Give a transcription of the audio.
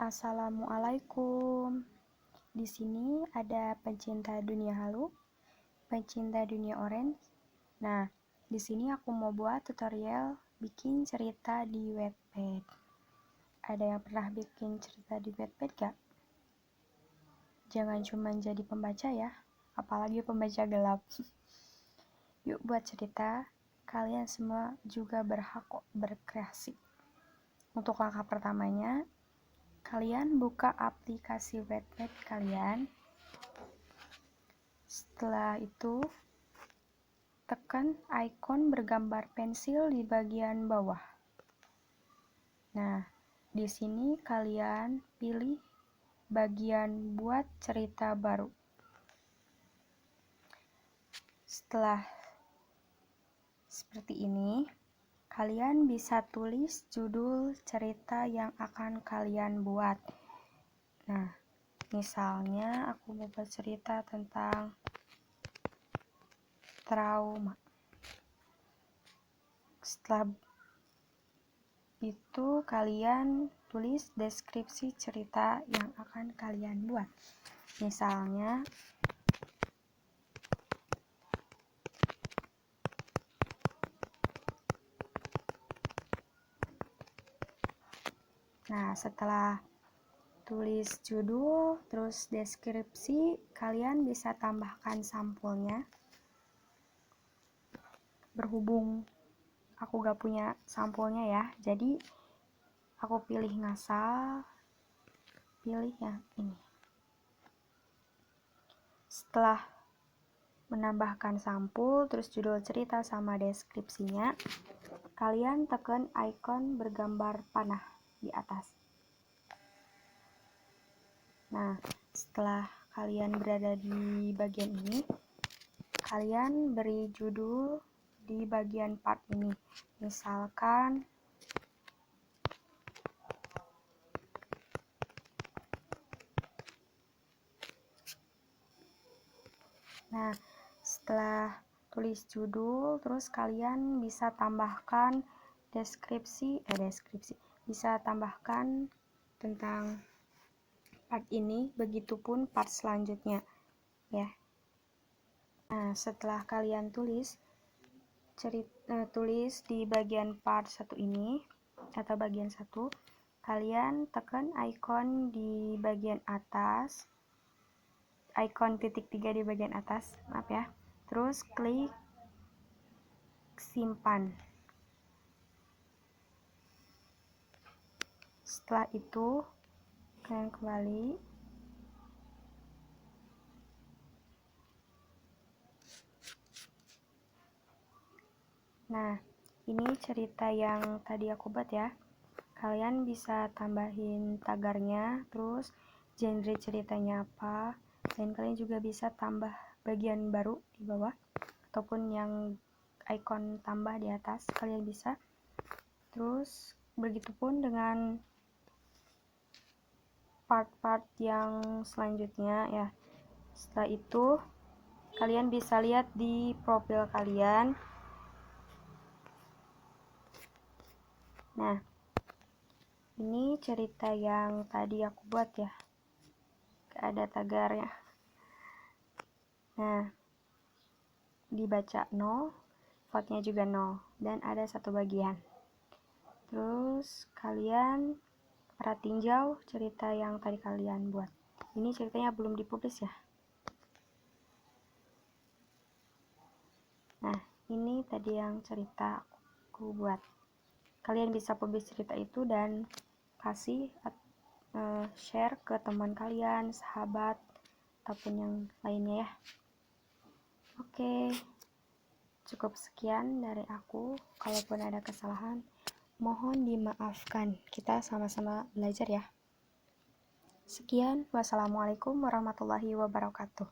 Assalamualaikum. Di sini ada pencinta dunia halu, pencinta dunia orange. Nah, di sini aku mau buat tutorial bikin cerita di Wattpad. Ada yang pernah bikin cerita di Wattpad gak? Jangan cuma jadi pembaca ya, apalagi pembaca gelap. Yuk buat cerita, kalian semua juga berhak kok berkreasi. Untuk langkah pertamanya, kalian buka aplikasi Wattpad kalian. Setelah itu, tekan ikon bergambar pensil di bagian bawah. Nah, di sini kalian pilih bagian buat cerita baru. Setelah seperti ini, kalian bisa tulis judul cerita yang akan kalian buat. Nah, misalnya aku mau bercerita tentang trauma. Setelah itu kalian tulis deskripsi cerita yang akan kalian buat. Misalnya nah, setelah tulis judul, terus deskripsi, kalian bisa tambahkan sampulnya. Berhubung aku gak punya sampulnya ya, jadi aku pilih ngasal, pilih yang ini. Setelah menambahkan sampul, terus judul cerita sama deskripsinya, kalian tekan ikon bergambar panah di atas. Nah, setelah kalian berada di bagian ini, kalian beri judul di bagian part ini. Misalkan nah, setelah tulis judul, terus kalian bisa tambahkan deskripsi, bisa tambahkan tentang part ini, begitupun part selanjutnya ya. Nah, setelah kalian tulis di bagian part 1 ini atau bagian 1, kalian tekan ikon di bagian atas, ikon titik 3 di bagian atas, maaf ya. Terus klik simpan. Setelah itu kalian kembali. Nah, ini cerita yang tadi aku buat ya. Kalian bisa tambahin tagarnya, terus genre ceritanya apa, dan kalian juga bisa tambah bagian baru di bawah ataupun yang ikon tambah di atas, kalian bisa. Terus begitupun dengan part-part yang selanjutnya ya. Setelah itu kalian bisa lihat di profil kalian. Nah, ini cerita yang tadi aku buat ya, gak ada tagarnya. Nah, dibaca 0, fontnya juga 0, dan ada satu bagian. Terus kalian tinjau cerita yang tadi kalian buat. Ini ceritanya belum dipublish ya. Nah, ini tadi yang cerita aku buat. Kalian bisa publish cerita itu dan kasih share ke teman kalian, sahabat, ataupun yang lainnya ya. Oke, cukup sekian dari aku. Kalaupun ada kesalahan, mohon dimaafkan. Kita sama-sama belajar ya. Sekian, wassalamualaikum warahmatullahi wabarakatuh.